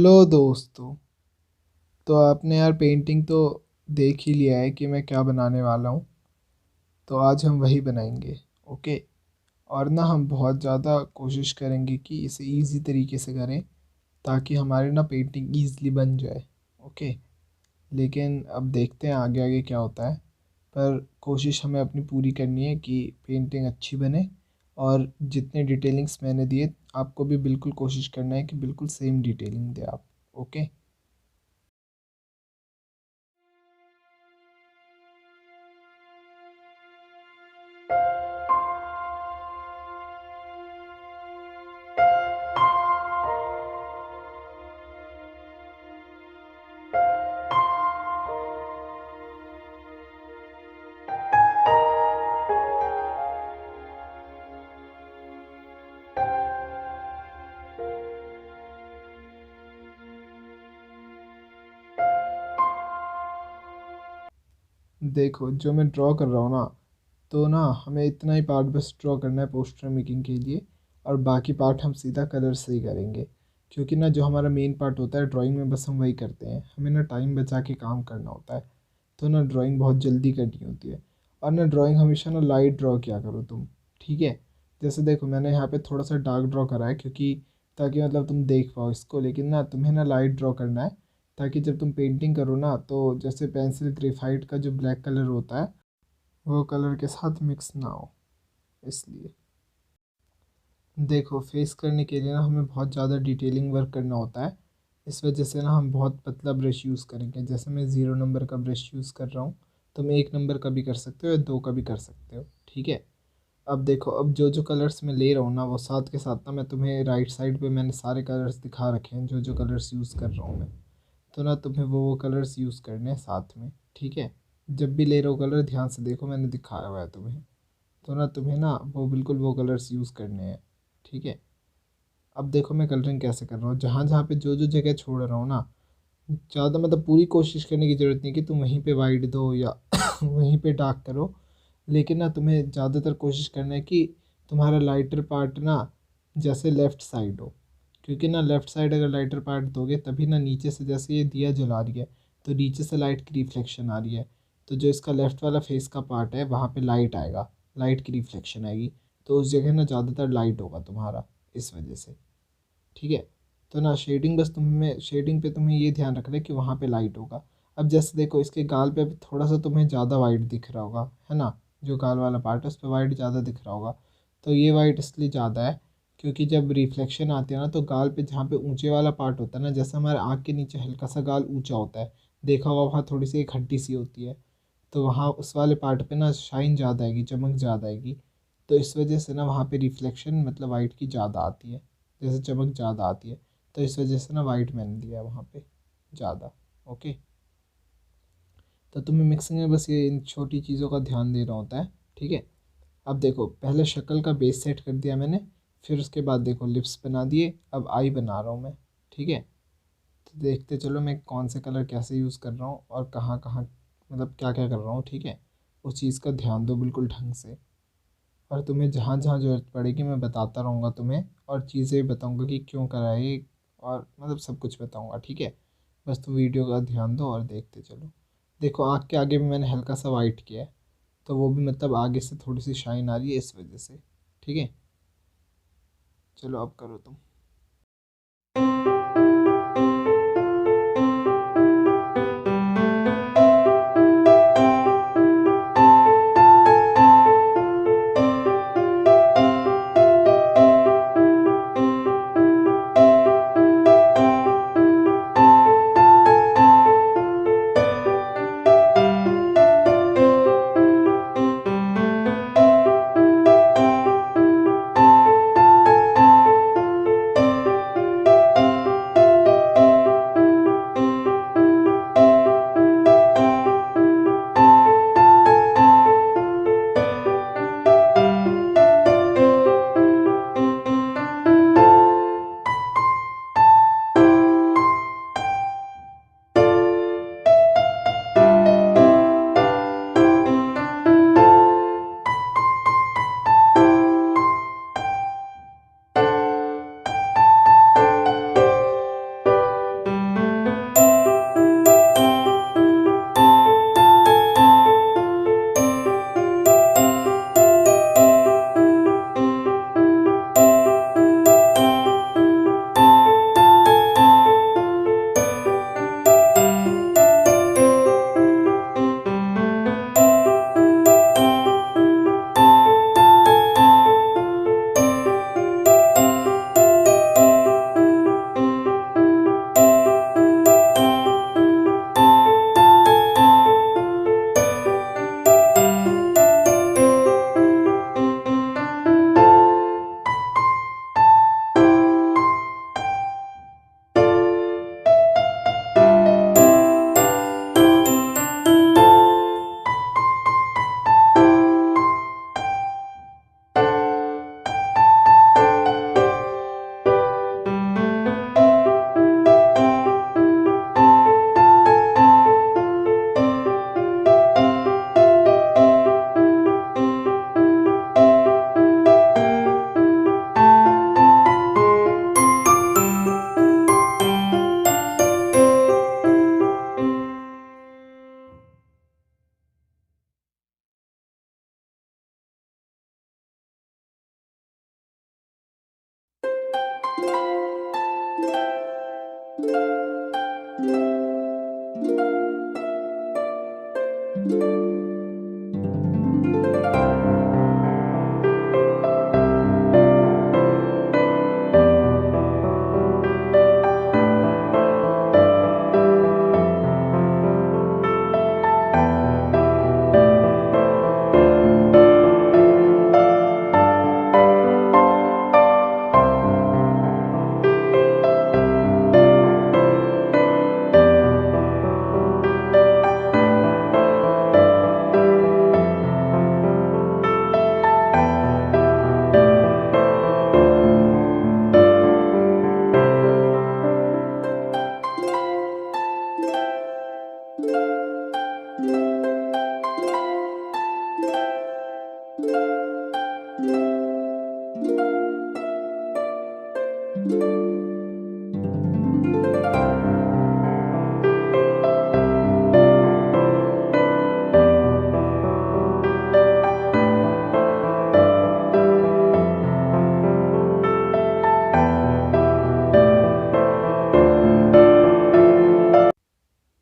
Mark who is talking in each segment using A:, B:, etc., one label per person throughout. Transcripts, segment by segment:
A: Hello दोस्तों। तो आपने यार पेंटिंग तो देख ही लिया है कि मैं क्या बनाने वाला हूँ। तो आज हम वही बनाएंगे। ओके। और ना हम बहुत ज़्यादा कोशिश करेंगे कि इसे इजी तरीके से करें ताकि हमारे ना पेंटिंग ईज़िली बन जाए। ओके। लेकिन अब देखते हैं आगे आगे क्या होता है। पर कोशिश हमें अपनी पूरी करनी है कि पेंटिंग अच्छी बने। और जितने डिटेलिंग्स मैंने दिए आपको भी बिल्कुल कोशिश करना है कि बिल्कुल सेम डिटेलिंग दे आप। ओके। देखो जो मैं ड्रॉ कर रहा हूँ ना, तो ना हमें इतना ही पार्ट बस ड्रॉ करना है पोस्टर मेकिंग के लिए। और बाकी पार्ट हम सीधा कलर से ही करेंगे। क्योंकि ना जो हमारा मेन पार्ट होता है ड्राइंग में बस हम वही करते हैं, हमें ना टाइम बचा के काम करना होता है। तो ना ड्राइंग बहुत जल्दी करनी होती है। और ना ड्राइंग हमेशा ना लाइट ड्रॉ किया करो तुम। ठीक है। जैसे देखो मैंने यहाँ पे थोड़ा सा डार्क ड्रॉ करा है क्योंकि ताकि मतलब तुम देख पाओ इसको, लेकिन ना तुम्हें ना लाइट ड्रॉ करना है ताकि जब तुम पेंटिंग करो ना तो जैसे पेंसिल ग्रेफाइट का जो ब्लैक कलर होता है वो कलर के साथ मिक्स ना हो, इसलिए। देखो फेस करने के लिए ना हमें बहुत ज़्यादा डिटेलिंग वर्क करना होता है। इस वजह से ना हम बहुत पतला ब्रश यूज़ करेंगे। जैसे मैं 0 नंबर का ब्रश यूज़ कर रहा हूँ। तुम 1 नंबर का भी कर सकते हो या 2 का भी कर सकते हो। ठीक है। अब देखो अब जो जो कलर्स मैं ले रहा हूँ ना वो साथ के साथ ना मैं तुम्हें राइट साइड पे मैंने सारे कलर्स दिखा रखे हैं, जो जो कलर्स यूज़ कर रहा हूँ मैं। तो ना तुम्हें वो कलर्स यूज़ करने हैं साथ में। ठीक है। जब भी ले रहे हो कलर ध्यान से देखो, मैंने दिखाया हुआ है तुम्हें। तो ना तुम्हें ना वो बिल्कुल वो कलर्स यूज़ करने हैं। ठीक है। अब देखो मैं कलरिंग कैसे कर रहा हूँ, जहाँ जहाँ पे जो जो जगह छोड़ रहा हूँ ना, ज़्यादा मतलब पूरी कोशिश करने की ज़रूरत नहीं कि तुम वहीं पे वाइट दो या वहीं पे डार्क करो। लेकिन ना तुम्हें ज़्यादातर कोशिश करना है कि तुम्हारा लाइटर पार्ट ना जैसे लेफ़्ट साइड हो। क्योंकि ना लेफ़्ट साइड अगर लाइटर पार्ट दोगे तभी ना नीचे से जैसे ये दिया जला रही है तो नीचे से लाइट की रिफ्लेक्शन आ रही है। तो जो इसका लेफ़्ट वाला फेस का पार्ट है वहाँ पे लाइट आएगा, लाइट की रिफ्लेक्शन आएगी। तो उस जगह ना ज़्यादातर लाइट होगा तुम्हारा, इस वजह से। ठीक है। तो ना शेडिंग बस तुम्हें शेडिंग पे तुम्हें ये ध्यान रखना है कि वहाँ पे लाइट होगा। अब जैसे देखो इसके गाल पे अभी थोड़ा सा तुम्हें ज़्यादा वाइट दिख रहा होगा, है ना। जो गाल वाला पार्ट है उस पर वाइट ज़्यादा दिख रहा होगा। तो ये वाइट इसलिए ज़्यादा है क्योंकि जब रिफ्लेक्शन आती है ना तो गाल पे जहाँ पे ऊंचे वाला पार्ट होता है ना, जैसे हमारे आँख के नीचे हल्का सा गाल ऊंचा होता है, देखा होगा वहाँ थोड़ी सी एक हड्डी सी होती है। तो वहाँ उस वाले पार्ट पे ना शाइन ज़्यादा आएगी, चमक ज़्यादा आएगी। तो इस वजह से ना वहाँ पे रिफ्लेक्शन मतलब वाइट की ज़्यादा आती है, जैसे चमक ज़्यादा आती है। तो इस वजह से ना वाइट मैंने दिया है वहाँ पे ज़्यादा। ओके। तो तुम्हें मिक्सिंग में बस ये इन छोटी चीज़ों का ध्यान देना होता है। ठीक है। अब देखो पहले शक्ल का बेस सेट कर दिया मैंने, फिर उसके बाद देखो लिप्स बना दिए, अब आई बना रहा हूँ मैं। ठीक है। तो देखते चलो मैं कौन से कलर कैसे यूज़ कर रहा हूँ और कहाँ कहाँ मतलब क्या क्या कर रहा हूँ। ठीक है। उस चीज़ का ध्यान दो बिल्कुल ढंग से। और तुम्हें जहाँ जहाँ ज़रूरत पड़ेगी मैं बताता रहूँगा तुम्हें, और चीज़ें बताऊँगा कि क्यों करा है ये, और मतलब सब कुछ बताऊँगा। ठीक है। बस तुम वीडियो का ध्यान दो और देखते चलो। देखो आँख के आगे भी मैंने हल्का सा वाइट किया है, तो वो भी मतलब आगे से थोड़ी सी शाइन आ रही है इस वजह से। ठीक है। चलो अब करो तुम।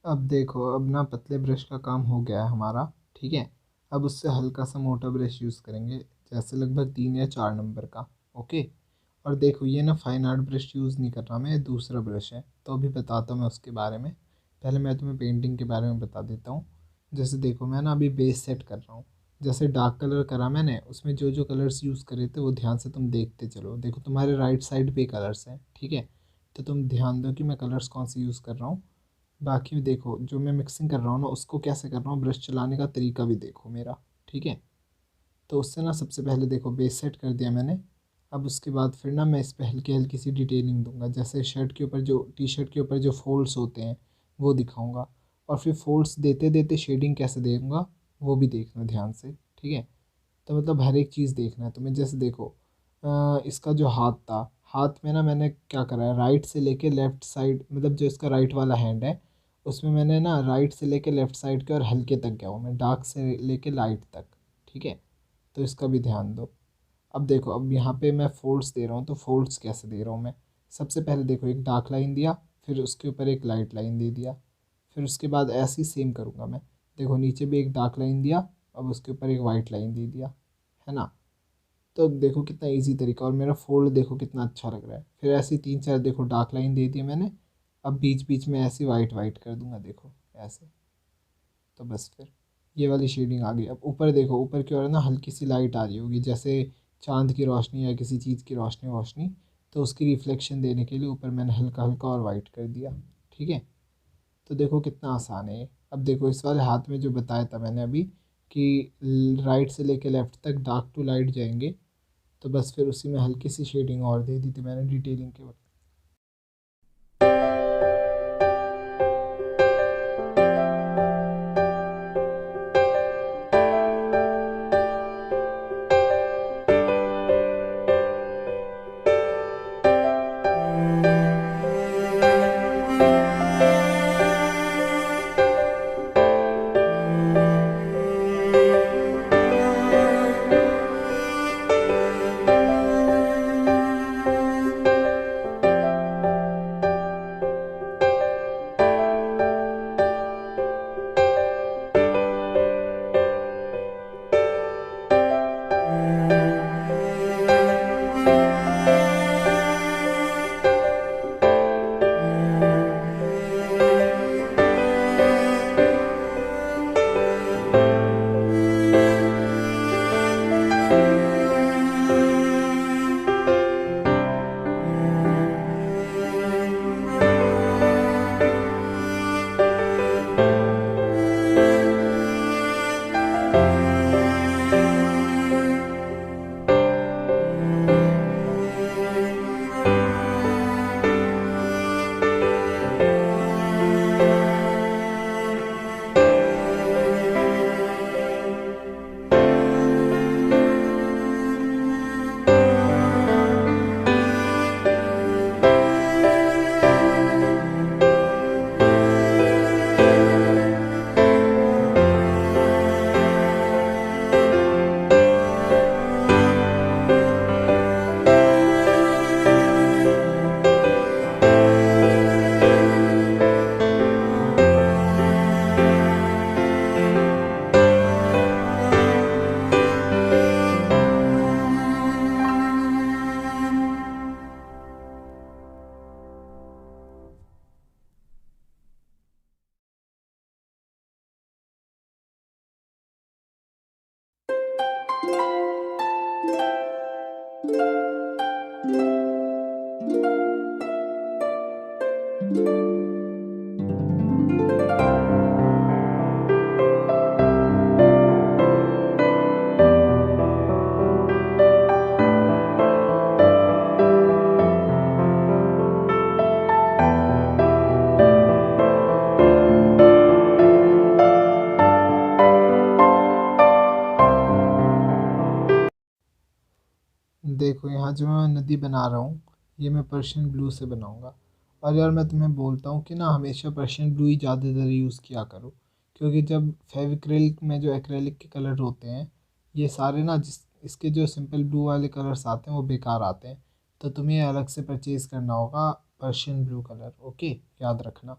A: अब देखो, अब ना पतले ब्रश का काम हो गया है हमारा। ठीक है, अब उससे हल्का सा मोटा ब्रश यूज़ करेंगे, जैसे लगभग 3 या 4 नंबर का। ओके। और देखो ये ना फाइन आर्ट ब्रश यूज़ नहीं कर रहा मैं, ये दूसरा ब्रश है, तो अभी बताता हूँ मैं उसके बारे में। पहले मैं तुम्हें पेंटिंग के बारे में बता देता हूँ। जैसे देखो मैं ना अभी बेस सेट कर रहा हूँ। जैसे डार्क कलर करा मैंने, उसमें जो जो कलर्स यूज़ करे थे वो ध्यान से तुम देखते चलो। देखो तुम्हारे राइट साइड पे कलर्स हैं, ठीक है, तो तुम ध्यान दो कि मैं कलर्स कौन से यूज़ कर रहा हूँ। बाकी देखो जो मैं मिक्सिंग कर रहा हूँ ना, उसको कैसे कर रहा हूँ, ब्रश चलाने का तरीका भी देखो मेरा। ठीक है, तो उससे ना सबसे पहले देखो बेस सेट कर दिया मैंने। अब उसके बाद फिर ना मैं इस पर हल्की हल्की सी डिटेलिंग दूंगा, जैसे शर्ट के ऊपर जो टी शर्ट के ऊपर जो फोल्ड्स होते हैं वो दिखाऊंगा। और फिर फोल्ड्स देते देते शेडिंग कैसे दूंगा वो भी देखना ध्यान से। ठीक है, तो मतलब हर एक चीज़ देखना है तुम्हें। जैसे देखो इसका जो हाथ था, हाथ में ना मैंने क्या करा है, राइट से लेके लेफ़्ट साइड, मतलब जो इसका राइट वाला हैंड है उसमें मैंने ना राइट से लेके लेफ़्ट साइड के और हल्के तक गया हूँ मैं, डार्क से लेके लाइट तक। ठीक है, तो इसका भी ध्यान दो। अब देखो, अब यहाँ पे मैं फोल्ड्स दे रहा हूँ, तो फोल्ड्स कैसे दे रहा हूँ मैं। सबसे पहले देखो एक डार्क लाइन दिया, फिर उसके ऊपर एक लाइट लाइन दे दिया, फिर उसके बाद ऐसे ही सेम करूँगा मैं। देखो नीचे भी एक डार्क लाइन दिया, अब उसके ऊपर एक वाइट लाइन दे दिया, है ना। तो देखो कितना इजी तरीका, और मेरा फोल्ड देखो कितना अच्छा लग रहा है। फिर ऐसे 3 4 देखो डार्क लाइन दे दी मैंने। अब बीच बीच में ऐसे वाइट वाइट कर दूंगा, देखो ऐसे। तो बस फिर ये वाली शेडिंग आ गई। अब ऊपर देखो, ऊपर की ओर ना हल्की सी लाइट आ रही होगी, जैसे चांद की रोशनी या किसी चीज़ की रोशनी वोशनी, तो उसकी रिफ्लेक्शन देने के लिए ऊपर मैंने हल्का हल्का और वाइट कर दिया। ठीक है, तो देखो कितना आसान है ये। अब देखो इस वाले हाथ में जो बताया था मैंने अभी, कि राइट से लेके लेफ़्ट तक डार्क टू लाइट जाएंगे, तो बस फिर उसी में हल्की सी शेडिंग और दे दी थी मैंने डिटेलिंग के वक्त। यहाँ जो मैं नदी बना रहा हूँ ये मैं पर्शियन ब्लू से बनाऊँगा। और यार मैं तुम्हें बोलता हूँ कि ना हमेशा पर्शियन ब्लू ही ज़्यादातर यूज़ किया करो, क्योंकि जब फेविक्रिल में जो एक्रेलिक के कलर होते हैं ये सारे ना, जिस इसके जो सिंपल ब्लू वाले कलर्स आते हैं वो बेकार आते हैं। तो तुम्हें अलग से परचेज़ करना होगा पर्शियन ब्लू कलर, ओके, याद रखना।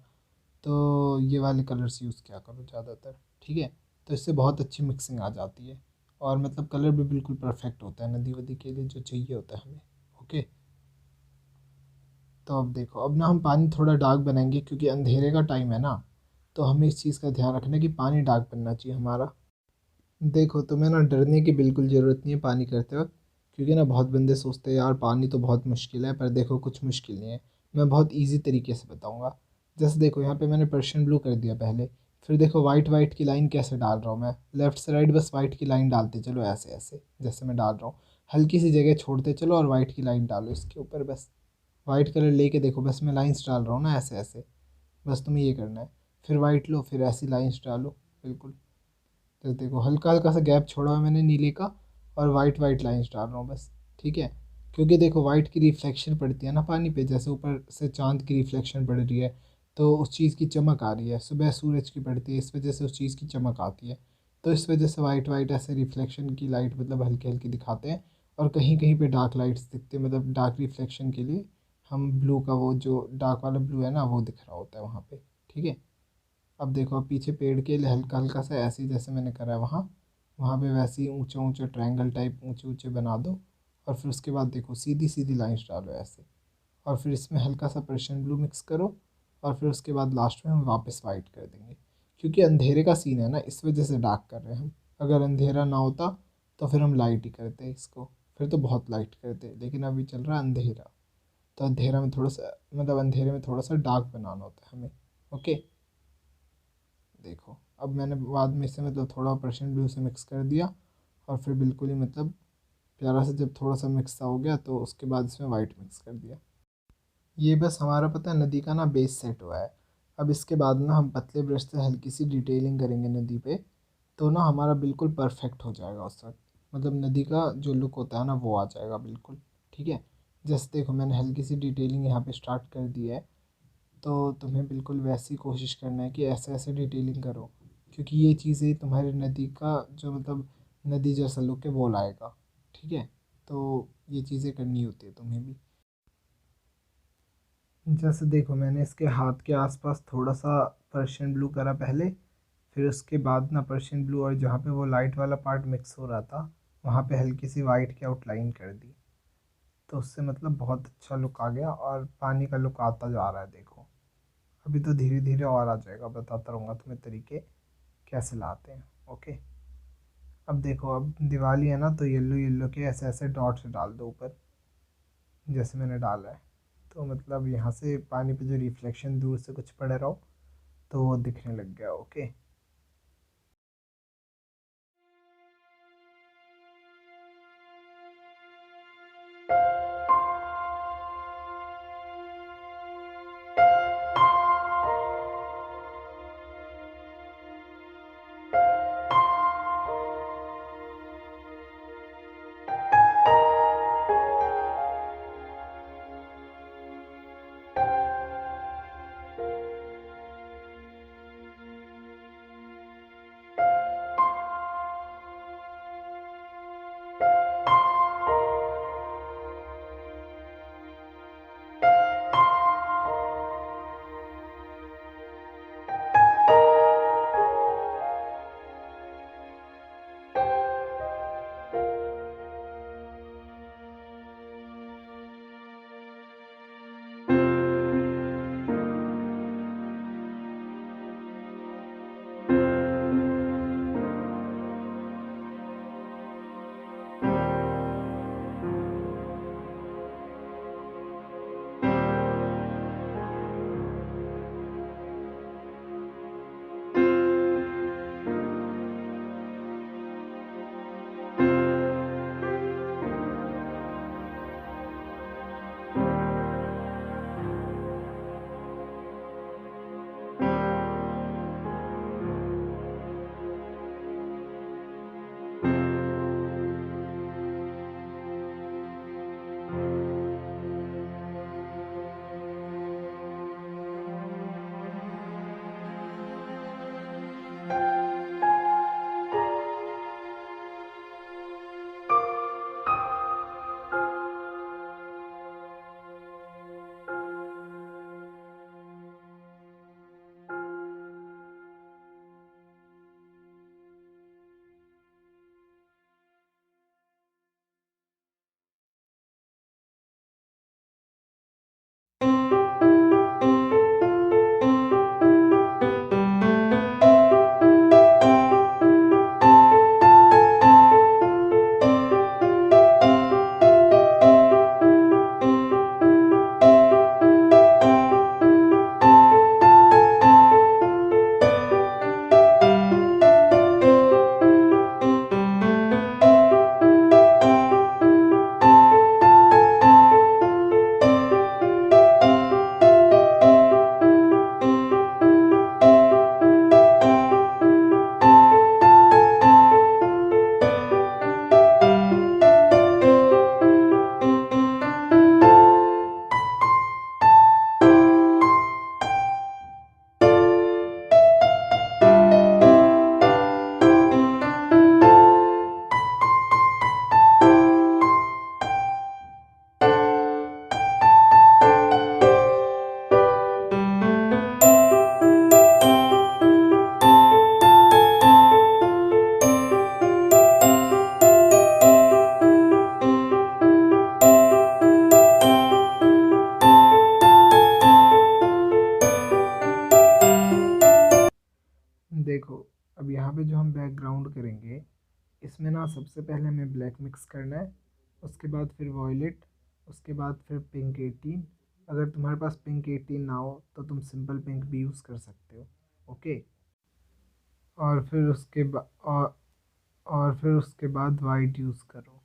A: तो ये वाले कलर्स यूज़ किया करो ज़्यादातर, ठीक है। तो इससे बहुत अच्छी मिक्सिंग आ जाती है और मतलब कलर भी बिल्कुल परफेक्ट होता है नदी वदी के लिए जो चाहिए होता है हमें, ओके। तो अब देखो, अब ना हम पानी थोड़ा डार्क बनाएंगे क्योंकि अंधेरे का टाइम है ना, तो हमें इस चीज़ का ध्यान रखना है कि पानी डार्क बनना चाहिए हमारा। देखो, तुम्हें ना डरने की बिल्कुल ज़रूरत नहीं है पानी करते वक्त, क्योंकि ना बहुत बंदे सोचते हैं यार पानी तो बहुत मुश्किल है, पर देखो कुछ मुश्किल नहीं है। मैं बहुत इजी तरीके से बताऊंगा। जैसे देखो यहाँ पे मैंने पर्शियन ब्लू कर दिया पहले, फिर देखो वाइट वाइट की लाइन कैसे डाल रहा हूँ मैं, लेफ्ट से राइट बस वाइट की लाइन डालते चलो, ऐसे ऐसे जैसे मैं डाल रहा हूँ। हल्की सी जगह छोड़ते चलो और वाइट की लाइन डालो इसके ऊपर, बस वाइट कलर लेके देखो, बस मैं लाइंस डाल रहा हूँ ना ऐसे ऐसे, बस तुम्हें ये करना है। फिर वाइट लो, फिर ऐसी लाइंस डालो, बिल्कुल। तो देखो हल्का हल्का सा गैप छोड़ा हुआ है मैंने नीले का, और वाइट वाइट लाइंस डाल रहा हूँ बस, ठीक है। क्योंकि देखो वाइट की रिफ्लेक्शन पड़ती है ना पानी पे, जैसे ऊपर से चांद की रिफ्लेक्शन पड़ रही है तो उस चीज़ की चमक आ रही है, सुबह सूरज की पड़ती है इस वजह से उस चीज़ की चमक आती है। तो इस वजह से वाइट वाइट ऐसे रिफ्लेक्शन की लाइट मतलब हल्की हल्की दिखाते हैं। और कहीं कहीं पे डार्क लाइट्स दिखते हैं, मतलब डार्क रिफ्लेक्शन के लिए हम ब्लू का वो जो डार्क वाला ब्लू है ना वो दिख रहा होता है वहाँ पे, ठीक है। अब देखो, अब पीछे पेड़ के लिए हल्का हल्का सा ऐसे ही जैसे मैंने करा है वहाँ, वहाँ पे वैसे ही ऊंचे ऊंचे ट्रायंगल टाइप ऊंचे ऊंचे बना दो। और फिर उसके बाद देखो सीधी सीधी लाइंस डालो ऐसे, और फिर इसमें हल्का सा पर्शियन ब्लू मिक्स करो। और फिर उसके बाद लास्ट में हम वापस वाइट कर देंगे, क्योंकि अंधेरे का सीन है ना इस वजह से डार्क कर रहे हैं हम। अगर अंधेरा ना होता तो फिर हम लाइट ही करते इसको, फिर तो बहुत लाइट करते, लेकिन अभी चल रहा है अंधेरा। तो अंधेरा में थोड़ा सा, मतलब अंधेरे में थोड़ा सा डार्क बनाना होता है हमें, ओके। देखो अब मैंने बाद में इसे मतलब थोड़ा पर्शियन ब्लू से मिक्स कर दिया, और फिर बिल्कुल ही मतलब प्यारा से जब थोड़ा सा मिक्स सा हो गया तो उसके बाद इसमें वाइट मिक्स कर दिया। ये बस हमारा पता है नदी का ना बेस सेट हुआ है। अब इसके बाद ना हम पतले ब्रश से हल्की सी डिटेलिंग करेंगे नदी पे, तो ना हमारा बिल्कुल परफेक्ट हो जाएगा उस वक्त, मतलब नदी का जो लुक होता है ना वो आ जाएगा बिल्कुल, ठीक है। जैसे देखो मैंने हल्की सी डिटेलिंग यहाँ पे स्टार्ट कर दी है, तो तुम्हें बिल्कुल वैसी कोशिश करना है कि ऐसे ऐसे डिटेलिंग करो, क्योंकि ये चीज़ें तुम्हारी नदी का जो मतलब नदी जैसा लुक है वो लाएगा, ठीक है। तो ये चीज़ें करनी होती है तुम्हें भी। जैसे देखो मैंने इसके हाथ के आसपास थोड़ा सा पर्शियन ब्लू करा पहले, फिर उसके बाद ना पर्शियन ब्लू और जहाँ पे वो लाइट वाला पार्ट मिक्स हो रहा था वहाँ पे हल्की सी वाइट की आउटलाइन कर दी। तो उससे मतलब बहुत अच्छा लुक आ गया और पानी का लुक आता जा रहा है देखो। अभी तो धीरे धीरे और आ जाएगा, बताता रहूँगा तुम्हें तरीके कैसे लाते हैं, ओके। अब देखो, अब दिवाली है ना तो येलो येलो के ऐसे ऐसे डॉट्स डाल दो ऊपर, जैसे मैंने डाला है। तो मतलब यहाँ से पानी पे जो रिफ्लेक्शन दूर से कुछ पड़ रहा हो तो वो दिखने लग गया, ओके। देखो, अब यहाँ पे जो हम बैकग्राउंड करेंगे, इसमें ना सबसे पहले हमें ब्लैक मिक्स करना है, उसके बाद फिर वॉयलेट, उसके बाद फिर पिंक 18। अगर तुम्हारे पास पिंक 18 ना हो तो तुम सिंपल पिंक भी यूज़ कर सकते हो। ओके। और फिर उसके बाद और फिर उसके बाद वाइट यूज़ करो।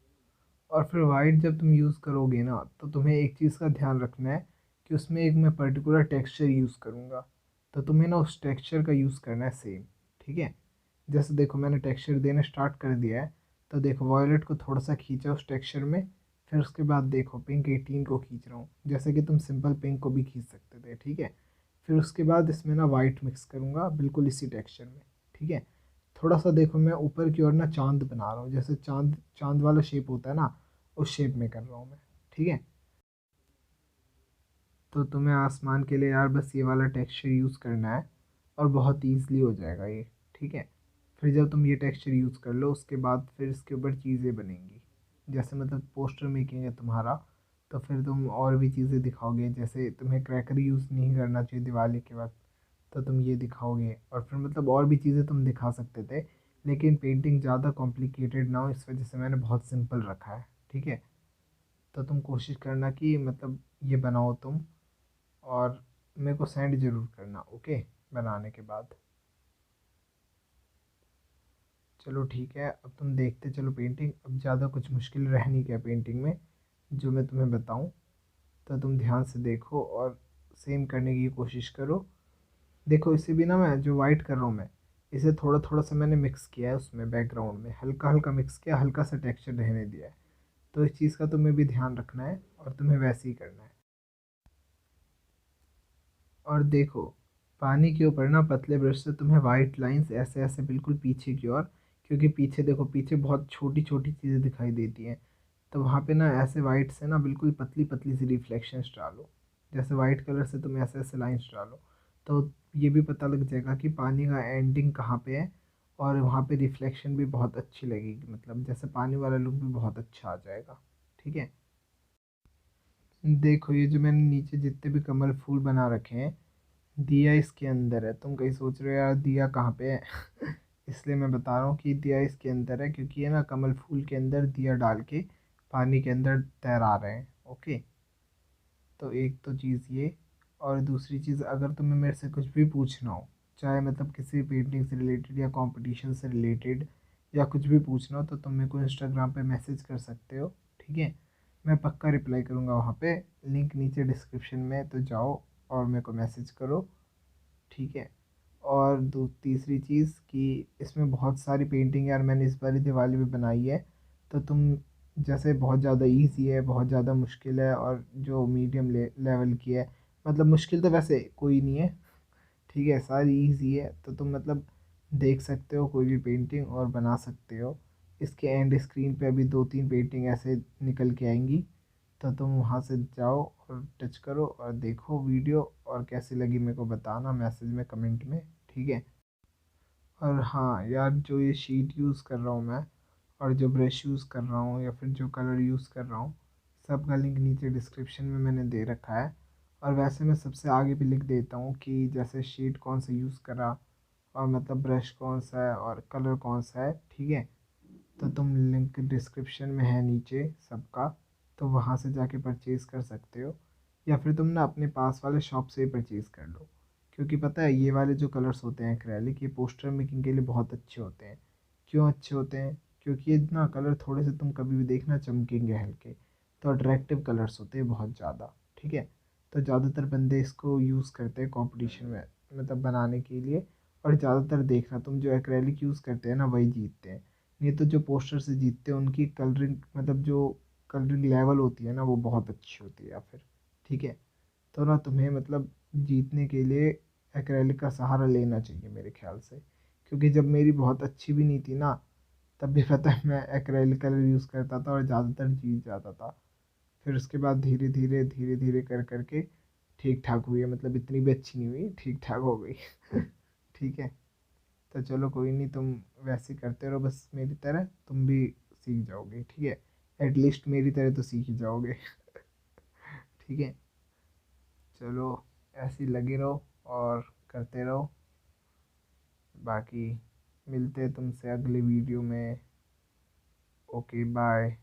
A: और फिर वाइट जब तुम यूज़ करोगे ना, तो तुम्हें एक चीज़ का ध्यान रखना है कि उसमें एक मैं पर्टिकुलर टेक्सचर यूज़ करूँगा, तो तुम्हें ना उस टेक्सचर का यूज़ करना है सेम। ठीक है। जैसे देखो, मैंने टेक्सचर देना स्टार्ट कर दिया है, तो देखो वॉयलेट को थोड़ा सा खींचा उस टेक्सचर में, फिर उसके बाद देखो पिंक 18 को खींच रहा हूँ, जैसे कि तुम सिंपल पिंक को भी खींच सकते थे। ठीक है। फिर उसके बाद इसमें ना वाइट मिक्स करूँगा बिल्कुल इसी टेक्सचर में। ठीक है। थोड़ा सा देखो, मैं ऊपर की ओर ना चांद बना रहा हूँ, जैसे चांद चांद वाला शेप होता है ना, उस शेप में कर रहा हूँ मैं। ठीक है। तो तुम्हें आसमान के लिए यार बस ये वाला टेक्सचर यूज़ करना है, और बहुत ईजिली हो जाएगा ये। ठीक है। फिर जब तुम ये टेक्सचर यूज़ कर लो, उसके बाद फिर इसके ऊपर चीज़ें बनेंगी, जैसे मतलब पोस्टर मेकिंग है तुम्हारा, तो फिर तुम और भी चीज़ें दिखाओगे, जैसे तुम्हें क्रैकर यूज़ नहीं करना चाहिए दिवाली के वक्त, तो तुम ये दिखाओगे। और फिर मतलब और भी चीज़ें तुम दिखा सकते थे, लेकिन पेंटिंग ज़्यादा कॉम्प्लिकेटेड ना हो, इस वजह से मैंने बहुत सिंपल रखा है। ठीक है। तो तुम कोशिश करना कि मतलब ये बनाओ तुम, और मेरे को सेंड ज़रूर करना। ओके। बनाने के बाद। चलो ठीक है, अब तुम देखते चलो पेंटिंग, अब ज़्यादा कुछ मुश्किल रह नहीं गया पेंटिंग में, जो मैं तुम्हें बताऊं। तो तुम ध्यान से देखो और सेम करने की कोशिश करो। देखो, इसे भी ना मैं जो वाइट कर रहा हूँ मैं, इसे थोड़ा थोड़ा सा मैंने मिक्स किया है उसमें, बैकग्राउंड में हल्का हल्का मिक्स किया, हल्का सा टेक्सचर रहने दिया है। तो इस चीज़ का तुम्हें भी ध्यान रखना है, और तुम्हें वैसे ही करना है। और देखो, पानी के ऊपर ना पतले ब्रश से तुम्हें वाइट लाइंस ऐसे ऐसे बिल्कुल पीछे की ओर, क्योंकि पीछे देखो, पीछे बहुत छोटी छोटी चीज़ें दिखाई देती हैं, तो वहाँ पे ना ऐसे वाइट से ना बिल्कुल पतली पतली सी रिफ्लेक्शंस डालो, जैसे वाइट कलर से तुम ऐसे ऐसे लाइंस डालो, तो ये भी पता लग जाएगा कि पानी का एंडिंग कहाँ पे है, और वहाँ पे रिफ्लेक्शन भी बहुत अच्छी लगेगी, मतलब जैसे पानी वाला लुक भी बहुत अच्छा आ जाएगा। ठीक है। देखो, ये जो मैंने नीचे जितने भी कमल फूल बना रखे हैं, दिया इसके अंदर है। तुम कहीं सोच रहे हो यार दिया कहाँ पे है इसलिए मैं बता रहा हूँ कि दिया इसके अंदर है, क्योंकि ये ना कमल फूल के अंदर दिया डाल के पानी के अंदर तैरा रहे हैं। ओके। तो एक तो चीज़ ये, और दूसरी चीज़, अगर तुम्हें मेरे से कुछ भी पूछना हो, चाहे मतलब किसी पेंटिंग से रिलेटेड या कंपटीशन से रिलेटेड, या कुछ भी पूछना हो, तो तुम मेरे को इंस्टाग्राम पे मैसेज कर सकते हो। ठीक है। मैं पक्का रिप्लाई करूँगा वहाँ पे, लिंक नीचे डिस्क्रिप्शन में, तो जाओ और मेरे को मैसेज करो। ठीक है। और दो तीसरी चीज़ कि इसमें बहुत सारी पेंटिंग यार मैंने इस बारी दिवाली में बनाई है, तो तुम जैसे बहुत ज़्यादा इजी है, बहुत ज़्यादा मुश्किल है, और जो मीडियम लेवल की है, मतलब मुश्किल तो वैसे कोई नहीं है। ठीक है, सारी इजी है, तो तुम मतलब देख सकते हो कोई भी पेंटिंग और बना सकते हो। इसके एंड स्क्रीन पे अभी 2-3 पेंटिंग ऐसे निकल के आएंगी, तो तुम वहाँ से जाओ और टच करो और देखो वीडियो, और कैसी लगी मेरे को बताना मैसेज में, कमेंट में, ठीक है। और हाँ यार, जो ये शीट यूज़ कर रहा हूँ मैं, और जो ब्रश यूज़ कर रहा हूँ या फिर जो कलर यूज़ कर रहा हूँ, सबका लिंक नीचे डिस्क्रिप्शन में मैंने दे रखा है। और वैसे मैं सबसे आगे भी लिख देता हूँ कि जैसे शीट कौन सा यूज़ करा, और मतलब ब्रश कौन सा है और कलर कौन सा है, ठीक है। तो तुम लिंक डिस्क्रिप्शन में है नीचे सबका, तो वहाँ से जाके परचेज़ कर सकते हो, या फिर तुम ना अपने पास वाले शॉप से ही परचेज़ कर लो। क्योंकि पता है ये वाले जो कलर्स होते हैं एक्रेलिक, ये पोस्टर मेकिंग के लिए बहुत अच्छे होते हैं। क्यों अच्छे होते हैं? क्योंकि ये ना कलर थोड़े से तुम कभी भी देखना चमकेंगे हल्के, तो अट्रैक्टिव कलर्स होते हैं बहुत ज़्यादा, ठीक है। तो ज़्यादातर बंदे इसको यूज़ करते हैं कंपटीशन में, मतलब बनाने के लिए। और ज़्यादातर देखना तुम, जो एक्रेलिक यूज़ करते हैं ना वही जीतते हैं। नहीं तो जो पोस्टर से जीतते हैं उनकी कलरिंग, मतलब जो कलरिंग लेवल होती है ना वो बहुत अच्छी होती है या फिर, ठीक है। तो ना तुम्हें मतलब जीतने के लिए एक्रेलिक का सहारा लेना चाहिए मेरे ख्याल से। क्योंकि जब मेरी बहुत अच्छी भी नहीं थी ना, तब भी पता है मैं एक्रेलिक कलर यूज़ करता था और ज़्यादातर जीत जाता था। फिर उसके बाद धीरे धीरे धीरे धीरे कर करके ठीक ठाक हुई है, मतलब इतनी भी अच्छी नहीं हुई, ठीक ठाक हो गई। ठीक है। तो चलो कोई नहीं, तुम वैसे ही करते रहो बस मेरी तरह, तुम भी सीख जाओगे, ठीक है। एटलीस्ट मेरी तरह तो सीख ही जाओगे। ठीक है। चलो, ऐसे ही लगे रहो और करते रहो। बाकी मिलते हैं तुमसे अगले वीडियो में। Okay bye.